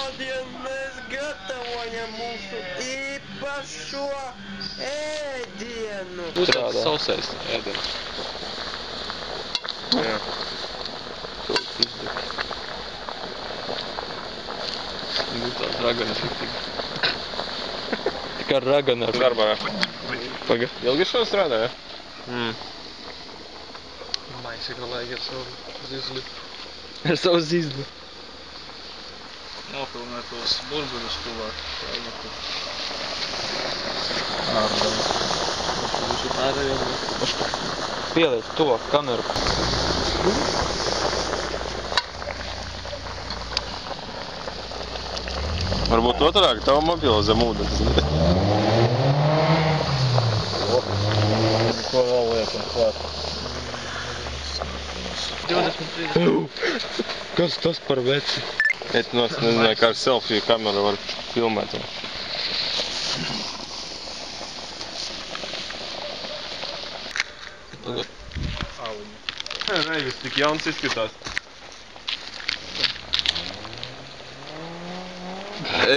Šodien mēs gatavojam mūsu īpašo ēdienu. Būs tāds sausais ēdiens. Jā. Kaut izdeg. Nu tāds raganas riktīgi. Tikai ragana. Darbā. Paga. Ilgi šo strādāja? Maisi galīgi ar savu zizli. Ar savu zizli. Nofilmē tos burbuļus tuvāk. Pieliec to kameru. Varbūt otrāk, tavu mobilo zem ūdens. Ko vēl liekam klāt? 20-30. Kas tas par veci? Es nezināju, kā ar selfiju kameru var filmēt. Reivis tik jauns izskatās.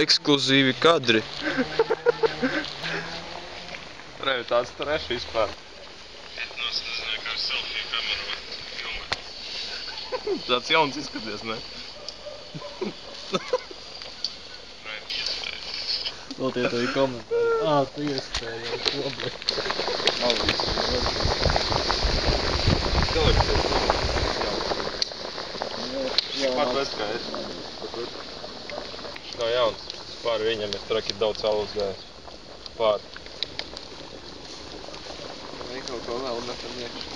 Ekskluzīvi kadri. Reivis tāds trešs vispār. Es nezināju, kā ar selfiju kameru var filmēt. Tāds jauns izskaties, ne? Dotie to ir komentāri. Tu iespēji jau šobrīd. Pat vec kā es. Nav jauns. Pāri viņam es traki daudz saules gājis. Pāri. Vai kaut ko vēl metam iekšā.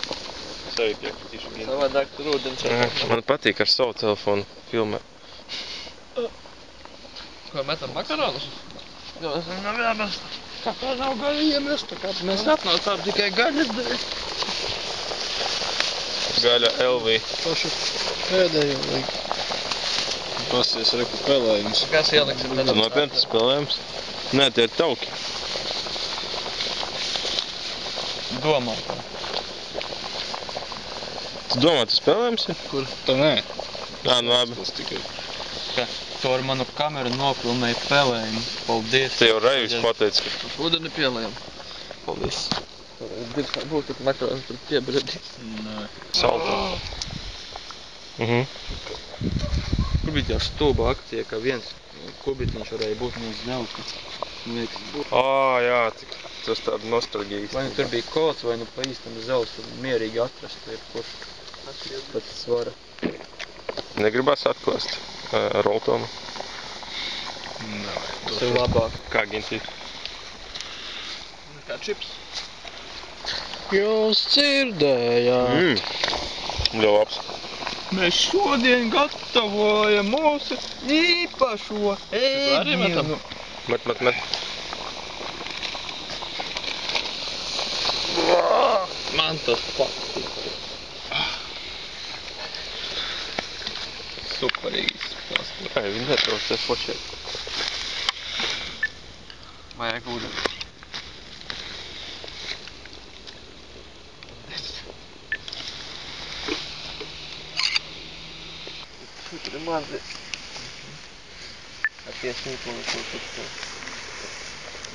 Es arī piekritīšu viņam. Savādāk tur ūdens. Man patīk ar savu telefonu filmēt. Ko metam makaronus? Jā, es nav jāmest. Kāpēc nav gaļa iemesta? Kāpēc mēs atnācām tikai gaļas dēļ? Gaļa LV. Pašu pēdējo liek. Pasies reku pelējums. Kas ieliksim Tu nopietni spēlējums? Nē, tie ir tauki. Domā. Tu domā, tu spēlējums ir? Kur? Tā nē. Nu labi. Tas tikai. To ar manu kameru nofilmēju pelējumu. Paldies. Te jau Reivis pateica, ka... Ūdeni pielējam. Paldies. Būtu makaronas tur piebredīt. Nē. Salta. Kur bija tā stulba akcija, ka viens kubitiņš varēja būt no zelta. Jā, tas tāda nostalģija. Vai nu tur bija kods, vai nu pa īstam zelts, tad mierīgi atrast, ir kurš pēc svara. Negribās atklāst Roltonu. Tas ir labāk. Kā Ginti? Kā čips. Jūs dzirdējāt. Ļoti labs. Mēs šodien gatavojam mūsu īpašo ēdienu. Met. Man tas patīk. Superīgs. Viņi netraucē počēt. Vajag ūdeni. Tur ir mazi. Ar tie sīkumi, ko tikko.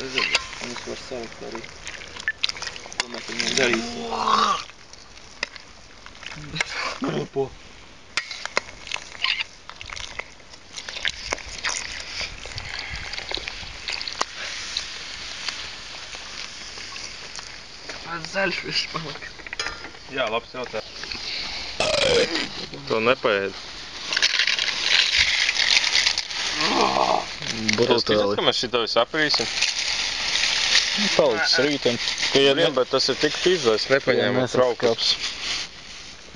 Nezinu, viņus var saukt arī. Ko mēs viņiem darīsim? Nopo. Kāpēc zaļš viss palika? Jā, labs jautājums. To nepaēd. Es skatās, ka mēs šito visu aprīsim. Palicis rītam. Bet tas ir tik pizda, es nepaņēmu traukus.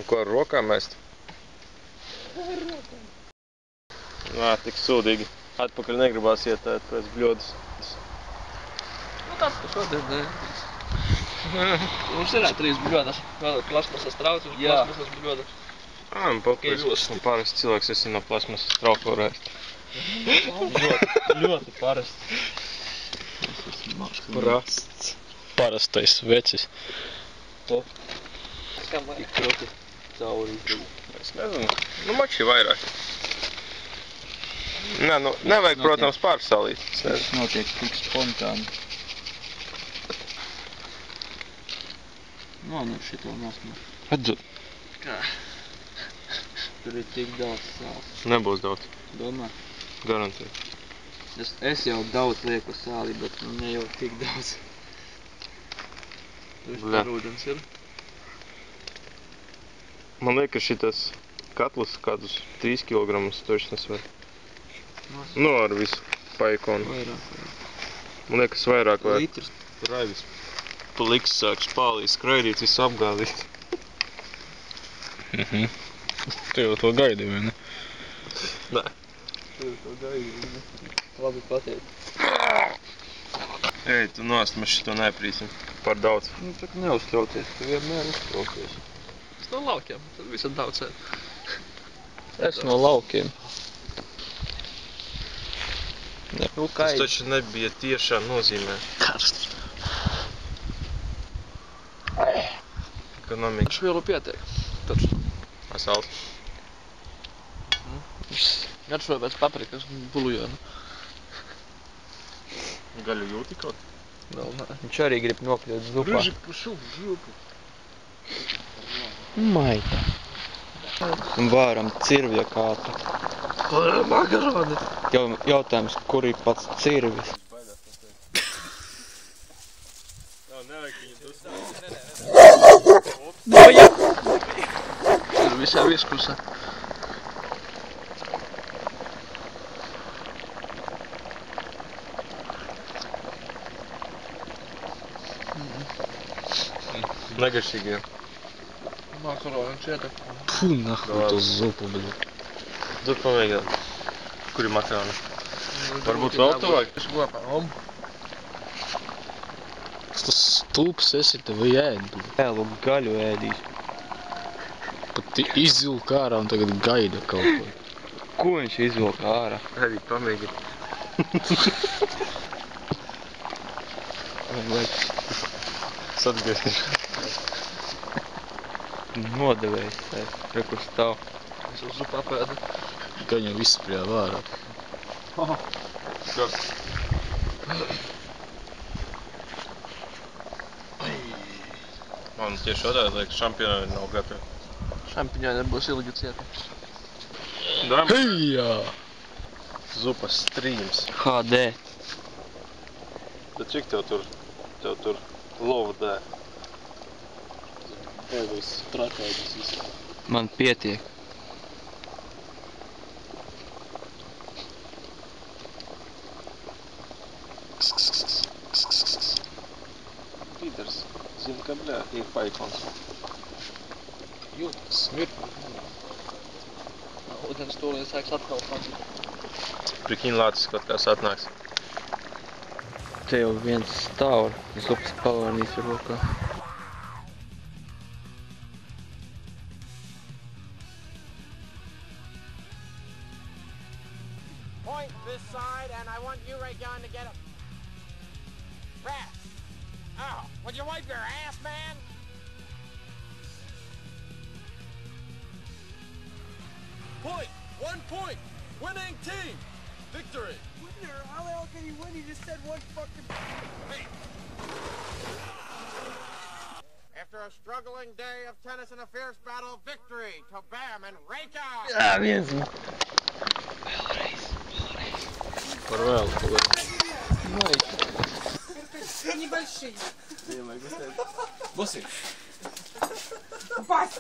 Ko ar rokām mēst? Tik sūdīgi. Atpakaļ negribās ietēt pēc bļodas. Tāds, ka šodien ne. Mums ir 3 bļodas. Vēl ir plasmasas trauks un plasmasas bļodas. Man paklīst, ka parasti cilvēks esi no plasmasas trauku var ēst. Ļoti parasts. Prasts. Parastais vecis. Kam arī kroti cauri izdarīt. Es nezinu. Mači vairāk. Nē, nu, nevajag, protams, pārsalīt. Tas notiek tik spontāni. Noņem šito nosmu. Atdod. Kā? Tur ir tik daudz sāls. Nebūs daudz. Domā? Garantēti. Es jau daudz lieku sāli, bet nu ne jau tik daudz. Bļa. Tur ūdens ir. Man liekas, šitas katls kādus 3 kg toši nesver. Nu, ar visu paikonu. Vairāk. Man liekas, vairāk vajag. Litrs. Raivis pliks sāk spālīt, skraidīt, visu apgādīt. Tu jau to gaidi, vai ne? Nē. Tu to gaidi. Labi pateic. Ej, tu nost, mēs šito neprīsim. Par daudz. Nu, tak neuztraucies. Tu vienmēr uztraucies. Es no laukiem, tad visam daudz ēd. Es no laukiem. Nu, kā Tas taču nebija tiešā nozīmē. Karsts. Ekonomika. Švielu pietiek. Taču. Asals. Garšo pēc paprikas un buljona. Gaļu jūti kaut? Vēl nē. Viņš arī grib nokļūt zupā. Pušu, župu. Maita. Un vāram cirvja kātu. Makaroni. Jautājums, kur ir pats cirvis? Jā, nevajag viņu dusmēt. Tur visā viskusa. Negašīgi. Makaroni cieta. Puh, nahуй эту зупу, блядь. Dur pamēģināt. Kur ir makaroni? Varbūt vēl tu vajag? Es glapām. Что столб esi tev jāēd, блядь. Vēlu gaļu ēdīs. Pat izvilka ārā un tagad gaida kaut ko. Ko viņš izvilka ārā? Arī pamēģini. Satgriezties. Nodevējs. Rekur stāv. Es uz zupu apēdu. Gan jau izsprēv ārā. Skar. Man tieši otrādi liekas, šampioni nav gatavi. Šampiņāni būs ilgi cieti. Daram Hejā! zupas streams. HD. Bet cik tev tur lovdē? Pēdējais trakājas visā. Man pietiek. Pīters, zini, ka bļā, ir paikons. Jūt, smirt. Ūdens tūlīt sāks atkal pazīt. Prikīn lācis kaut kāds atnāks. Te jau viens stāv ar zupas palānīs rokā. Point this side, and I want you, Ray-Gun, to get him. Rats! Oh, would you wipe your ass, man? Point! 1 point! Winning team! Victory! Winner? How the hell can he win? He just said one fucking... Hey! After a struggling day of tennis and a fierce battle, victory to Bam and Ray-Gun! Jā, viens. Par vēl, paliek. Небольшие. Bosi! Бать!